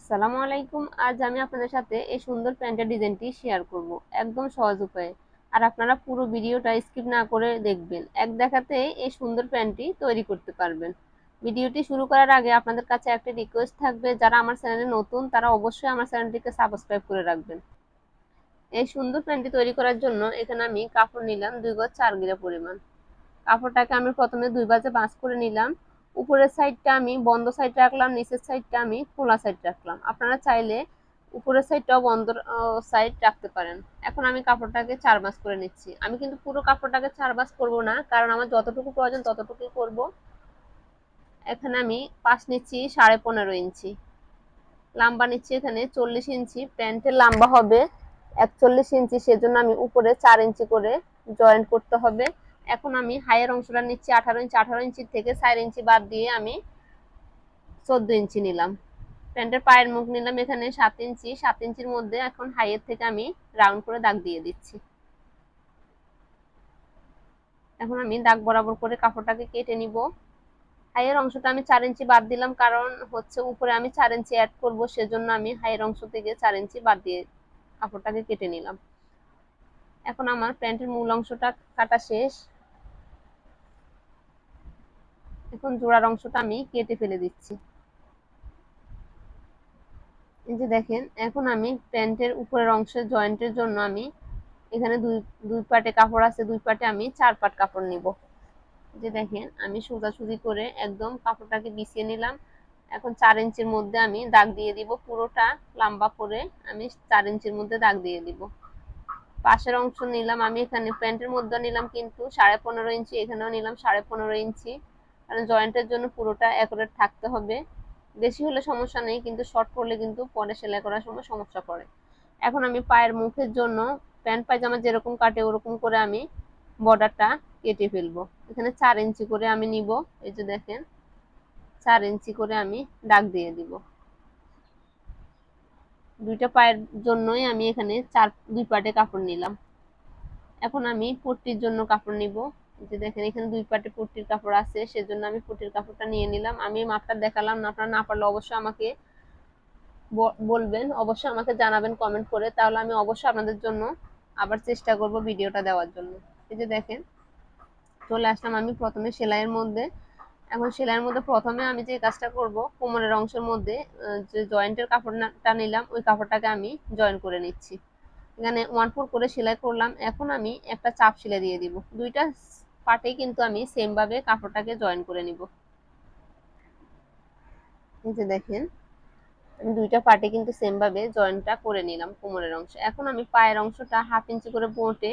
আসসালামু আলাইকুম। আজ আমি আপনাদের সাথে এই সুন্দর প্যান্টের ডিজাইনটি শেয়ার করব একদম সহজ উপায়ে। আর আপনারা পুরো ভিডিওটা স্কিপ না করে দেখবেন, এক দেখাতে এই সুন্দর প্যান্টটি তৈরি করতে পারবেন। ভিডিওটি শুরু করার আগে আপনাদের কাছে একটা রিকোয়েস্ট থাকবে, যারা আমার চ্যানেলে নতুন তারা অবশ্যই আমার চ্যানেলটিকে সাবস্ক্রাইব করে রাখবেন। এই সুন্দর প্যান্টটি তৈরি করার জন্য এখানে আমি কাপড় নিলাম 2 গজ 4 গিরা পরিমাণ। কাপড়টাকে আমি প্রথমে 2 ভাঁজে ভাঁজ করে নিলাম। উপরের সাইডটা আমি বন্ধ সাইড রাখলাম, নিচের সাইডটা আমি খোলা সাইড রাখলাম। আপনারা চাইলে উপরের সাইডটাও বন্ধ সাইড রাখতে পারেন। এখন আমি কাপড়টাকে 4 ভাঁজ করে নিচ্ছি। আমি কিন্তু পুরো কাপড়টাকে 4 ভাঁজ করব না, কারণ আমার যতটুকু প্রয়োজন ততটুকুই করব। এখানে আমি পাশ নিচ্ছি 15.5 ইঞ্চি, লম্বা নিচ্ছি এখানে 40 ইঞ্চি। প্যান্টের লম্বা হবে 41 ইঞ্চি, সেজন্য আমি উপরে 4 ইঞ্চি করে জয়েন্ট করতে হবে। এখন আমি হাইয়ের অংশটা নিচ্ছি 18 ইঞ্চি। 18 ইঞ্চি থেকে 4 ইঞ্চি বাদ দিয়ে আমি 14 ইঞ্চি নিলাম। প্যান্টের পায়ের মুখ নিলাম এখানে 7 ইঞ্চি। 7 ইঞ্চির মধ্যে এখন হাইয়ের থেকে আমি রাউন্ড করে দাগ দিয়ে দিচ্ছি। এখন আমি দাগ বরাবর করে কাপড়টাকে কেটে নিব। হাইয়ের অংশটা আমি 4 ইঞ্চি বাদ দিলাম, কারণ হচ্ছে উপরে আমি 4 ইঞ্চি অ্যাড করব, সেজন্য আমি হাইয়ের অংশ থেকে 4 ইঞ্চি বাদ দিয়ে কাপড়টাকে কেটে নিলাম। এখন আমার প্যান্টের মূল অংশটা কাটা শেষ। এখন জোড়ার অংশটা আমি কেটে ফেলে দিচ্ছি। এই যে দেখেন, এখন আমি প্যান্টের উপরের অংশের জয়েন্টের জন্য আমি এখানে দুই পাটে কাপড় আছে, দুই পাটে আমি 4 পাট কাপড় নিব। যে দেখেন, আমি সোজাসুজি করে একদম কাপড়টাকে বিছিয়ে নিলাম। এখন 4 ইঞ্চির মধ্যে আমি দাগ দিয়ে দিব। পুরোটা লম্বা করে আমি 4 ইঞ্চির মধ্যে দাগ দিয়ে দিব। পাশের অংশ নিলাম আমি এখানে প্যান্টের মধ্যে নিলাম কিন্তু 15.5 ইঞ্চি, এখানেও নিলাম 15.5 ইঞ্চি, কারণ জয়েন্টের জন্য পুরোটা অ্যাকুরেট থাকতে হবে। বেশি হলে সমস্যা নেই, কিন্তু শর্ট করলে কিন্তু পরে সেলাই করার সময় সমস্যা পড়ে। এখন আমি পায়ের মুখের জন্য প্যান্ট পায়জামা যেরকম কাটে ওরকম করে আমি বর্ডারটা কেটে ফেলবো। এখানে 4 ইঞ্চি করে আমি নিব। এই যে দেখেন, 4 ইঞ্চি করে আমি দাগ দিয়ে দিব। দুইটা পায়ের জন্যই আমি এখানে দুই পাটে কাপড় নিলাম। এখন আমি পট্টির জন্য কাপড় নিব। যে দেখেন, এখানে দুই পাটে পট্টির কাপড় আছে, সেজন্য আমি পট্টির কাপড়টা নিয়ে নিলাম। আমি মাপটা দেখালাম না, আপনারা না পারলে অবশ্যই আমাকে বলবেন, অবশ্যই আমাকে জানাবেন কমেন্ট করে, তাহলে আমি অবশ্যই আপনাদের জন্য আবার চেষ্টা করব ভিডিওটা দেওয়ার জন্য। এই যে দেখেন, চলে আসলাম আমি প্রথমে সেলাইয়ের মধ্যে। এখন সেলাইয়ের মধ্যে প্রথমে আমি যে কাজটা করব, কোমরের অংশের মধ্যে যে জয়েন্টের কাপড়টা নিলাম ওই কাপড়টাকে আমি জয়েন করে নিচ্ছি। এখানে 1/4 করে সেলাই করলাম। এখন আমি একটা চাপ সেলাই দিয়ে দিব। দুইটা পার্টেই কিন্তু আমি সেম ভাবে কাপড়টাকে জয়েন করে নিব। এই যে দেখেন, আমি দুইটা পার্টে কিন্তু সেম ভাবে জয়েনটা করে নিলাম কোমরের অংশ। এখন আমি পায়ের অংশটা 1/2 ইঞ্চি করে বোটে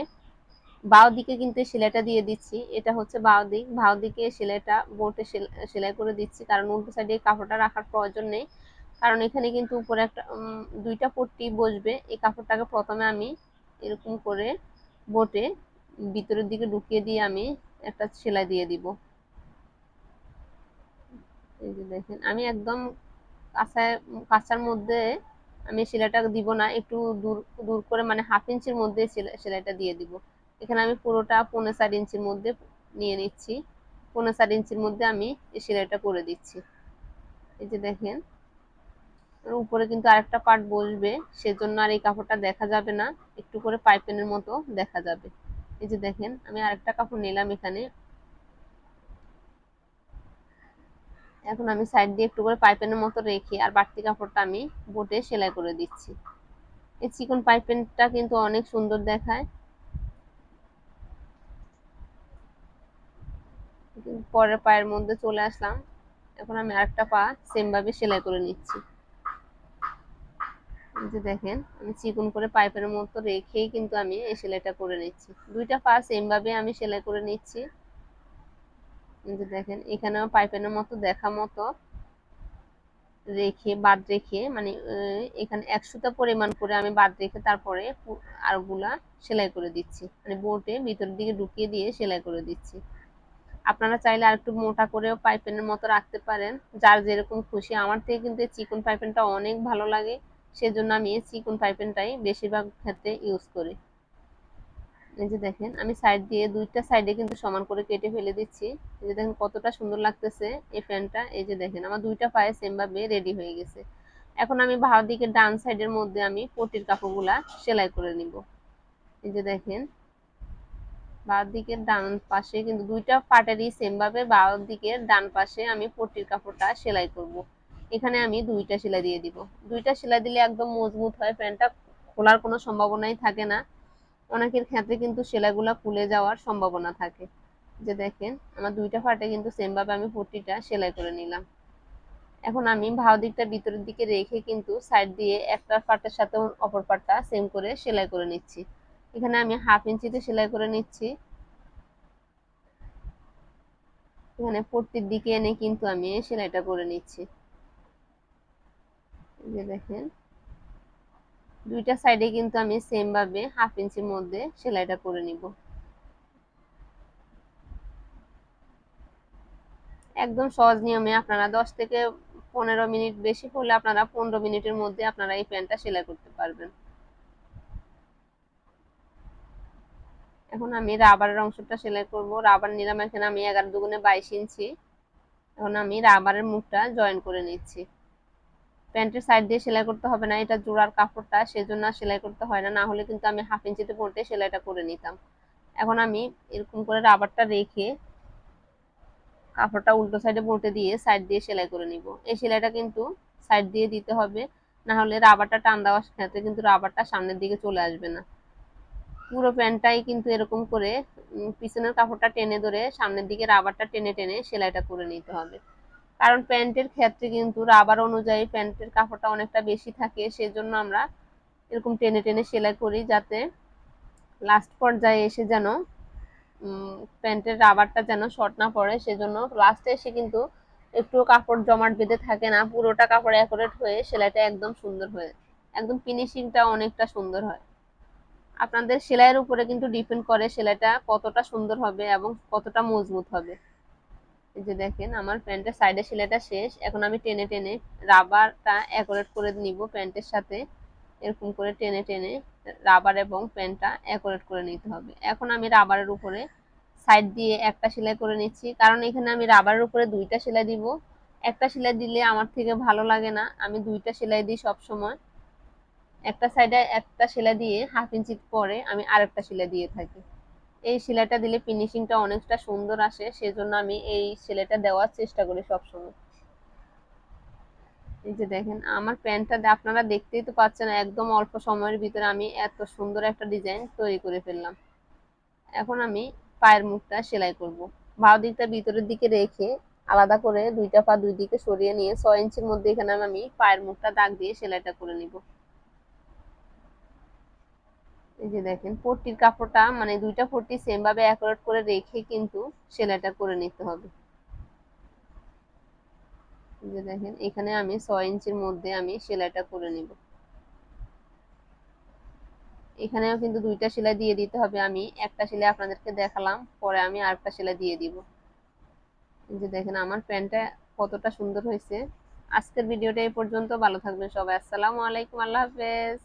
বাও দিকে কিন্তু সেলাইটা দিয়ে দিচ্ছি। এটা হচ্ছে বাও দিক, বাও দিকে সেলাইটা বোটে সেলাই করে দিচ্ছি, কারণ উল্টো সাইডে কাপড়টা রাখার প্রয়োজন নেই, কারণ এখানে কিন্তু উপরে একটা দুইটা পট্টি বসবে। এই কাপড়টাকে প্রথমে আমি এরকম করে বোটে ভিতরের দিকে ঢুকিয়ে দিয়ে আমি একটা সেলাই দিয়ে দিব। এই যে দেখেন, আমি একদম কাঁচার মধ্যে আমি সেলাইটা দিব না, একটু দূর দূর করে, মানে 1/2 ইঞ্চির মধ্যে সেলাইটা দিয়ে দিব। এখানে আমি পুরোটা 4.5 ইঞ্চির মধ্যে নিয়ে নিচ্ছি। 4.5 ইঞ্চির মধ্যে আমি এই সেলাইটা করে দিচ্ছি। এই যে দেখেন, উপরে কিন্তু আরেকটা পার্ট বসবে, সেজন্য আর এই কাপড়টা দেখা যাবে না, একটু করে পাইপিনের মতো দেখা যাবে। এই যে দেখেন, আমি আরেকটা কাপড় নিলাম এখানে। এখন আমি সাইড দিয়ে একটু করে পাইপিনের মতো রেখে আর বাড়তি কাপড়টা আমি বোটে সেলাই করে দিচ্ছি। এই চিকন পাইপিনটা কিন্তু অনেক সুন্দর দেখায়। পরের পায়ের মধ্যে চলে আসলাম। এখন আমি আরেকটা পা সেম ভাবে সেলাই করে নিচ্ছি। এই যে দেখেন, আমি চিকন করে পাইপের মতো রেখেই কিন্তু আমি এই সেলাইটা করে নিচ্ছি। দুইটা পা সেম ভাবে আমি সেলাই করে নিচ্ছি। এই যে দেখেন, এখানেও পাইপের মতো দেখা মতো রেখে বাদ রেখে, মানে এখানে 1 সুতা পরিমাণ করে আমি বাদ রেখে তারপরে আরগুলা সেলাই করে দিচ্ছি, মানে বোটে ভিতরের দিকে ঢুকিয়ে দিয়ে সেলাই করে দিচ্ছি। আপনারা চাইলে আরেকটু মোটা করেও পাইপিনের মতো রাখতে পারেন, যার যেরকম খুশি। আমার থেকে কিন্তু এই চিকন পাইপিনটা অনেক ভালো লাগে, সেজন্য আমি এই চিকন পাইপিনটাই বেশিরভাগ ক্ষেত্রে ইউজ করি। এই যে দেখেন, আমি সাইড দিয়ে দুইটা সাইডে কিন্তু সমান করে কেটে ফেলে দিচ্ছি। এই যে দেখেন কতটা সুন্দর লাগতেছে এই প্যান্টটা। এই যে দেখেন, আমার দুইটা পায়ে সেম ভাবে রেডি হয়ে গেছে। এখন আমি বাঁ দিকের ডান সাইডের মধ্যে আমি পট্টির কাপড়গুলা সেলাই করে নিব। এই যে দেখেন বাঁ দিকের ডান পাশে কিন্তু দুইটা পাটেরই সেম ভাবে বাঁ দিকের ডান পাশে আমি পট্টির কাপড়টা সেলাই করব। এখানে আমি দুইটা সেলাই দিয়ে দিব। দুইটা সেলাই দিলে একদম মজবুত হয়, প্যান্টটা খোলার কোনো সম্ভাবনাই থাকে না। অনেকের ক্ষেত্রে কিন্তু সেলাইগুলা খুলে যাওয়ার সম্ভাবনা থাকে। যে দেখেন আমার দুইটা পাটে কিন্তু সেম ভাবে আমি পট্টিটা সেলাই করে নিলাম। এখন আমি বাঁ দিকটা ভিতরের দিকে রেখে কিন্তু সাইড দিয়ে একটা পাটের সাথে অপর পাটটা সেম করে সেলাই করে নিচ্ছি। এখানে আমি 1/2 ইঞ্চিতে সেলাই করে নিচ্ছি। এখানে পট্টির দিকে এনে কিন্তু আমি সেলাইটা করে নিচ্ছি। এই যে দেখেন দুইটা সাইডে কিন্তু আমি সেম ভাবে 1/2 ইঞ্চির মধ্যে সেলাইটা করে নিব। একদম সহজ নিয়মে আপনারা 10 থেকে 15 মিনিট, বেশি হলে আপনারা 15 মিনিটের মধ্যে আপনারা এই প্যান্টটা সেলাই করতে পারবেন। এখন আমি রাবারের অংশটা সেলাই করব। রাবার নিলাম এখানে আমি 11 দুগুণে 22 ইঞ্চি। এখন আমি রাবারের মুখটা জয়েন করে নিচ্ছি। প্যান্টের সাইড দিয়ে সেলাই করতে হবে না, এটা জোড়ার কাপড়টা, সেজন্য আর সেলাই করতে হয় না, না হলে কিন্তু আমি 1/2 ইঞ্চিতে পড়তে সেলাইটা করে নিতাম। এখন আমি এরকম করে রাবারটা রেখে কাপড়টা উল্টো সাইডে বলতে দিয়ে সাইড দিয়ে সেলাই করে নিব। এই সেলাইটা কিন্তু সাইড দিয়ে দিতে হবে, না হলে রাবারটা টান দেওয়ার ক্ষেত্রে কিন্তু রাবারটা সামনের দিকে চলে আসবে না। পুরো প্যান্টটাই কিন্তু এরকম করে পিছনের কাপড়টা টেনে ধরে সামনের দিকে রাবারটা টেনে টেনে সেলাইটা করে নিতে হবে। কারণ প্যান্টের ক্ষেত্রে কিন্তু রাবার অনুযায়ী প্যান্টের কাপড়টা অনেকটা বেশি থাকে, সেজন্য আমরা এরকম টেনে টেনে সেলাই করি, যাতে লাস্ট পর্যায়ে এসে যেন প্যান্টের রাবারটা যেন শর্ট না পড়ে। সেজন্য লাস্টে এসে কিন্তু একটু কাপড় জমাট বেঁধে থাকে না, পুরোটা কাপড় অ্যাকুরেট হয়ে সেলাইটা একদম সুন্দর হয়ে, একদম ফিনিশিংটা অনেকটা সুন্দর হয়। আপনাদের সেলাইয়ের উপরে কিন্তু ডিপেন্ড করে সেলাইটা কতটা সুন্দর হবে এবং কতটা মজবুত হবে। এই যে দেখেন আমার প্যান্টের সাইডে সেলাইটা শেষ। এখন আমি টেনে টেনে রাবারটা অ্যাকুরেট করে নিব প্যান্টের সাথে। এরকম করে টেনে টেনে রাবার এবং প্যান্টটা অ্যাকুরেট করে নিতে হবে। এখন আমি রাবারের উপরে সাইড দিয়ে একটা সেলাই করে নিচ্ছি, কারণ এখানে আমি রাবারের উপরে দুইটা সেলাই দিব। একটা সেলাই দিলে আমার থেকে ভালো লাগে না, আমি দুইটা সেলাই দিই সব সময়। একটা সাইডে একটা সেলাই দিয়ে 1/2 ইঞ্চি পরে আমি আরেকটা সেলাই দিয়ে থাকি। এই সেলাইটা দিলে ফিনিশিংটা অনেকটা সুন্দর আসে, সেজন্য আমি এই সেলাইটা দেওয়ার চেষ্টা করি সবসময়। এই যে দেখেন আমার প্যান্টটা আপনারা দেখতেই তো পাচ্ছেন, একদম অল্প সময়ের ভিতরে আমি এত সুন্দর একটা ডিজাইন তৈরি করে ফেললাম। এখন আমি পায়ের মুখটা সেলাই করব। বাঁ দিকটা ভিতরের দিকে রেখে আলাদা করে দুইটা পা দুই দিকে সরিয়ে নিয়ে 6 ইঞ্চির মধ্যে এখানে আমি পায়ের মুখটা দাগ দিয়ে সেলাইটা করে নিব। এই যে দেখেন পট্টির কাপড়টা মানে দুইটা পট্টি সেম ভাবে অ্যাকুরেট করে রেখে কিন্তু সেলাইটা করে নিতে হবে। এই যে দেখেন এখানে আমি 6 ইঞ্চির মধ্যে আমি সেলাইটা করে নিব। এখানেও কিন্তু দুইটা সেলাই দিয়ে দিতে হবে। আমি একটা সেলাই আপনাদেরকে দেখালাম, পরে আমি আরেকটা সেলাই দিয়ে দিব। এই যে দেখেন আমার প্যান্টটা কতটা সুন্দর হয়েছে। আজকের ভিডিওটা এই পর্যন্ত। ভালো থাকবেন সবাই। আসসালামু আলাইকুম, আল্লাহ হাফেজ।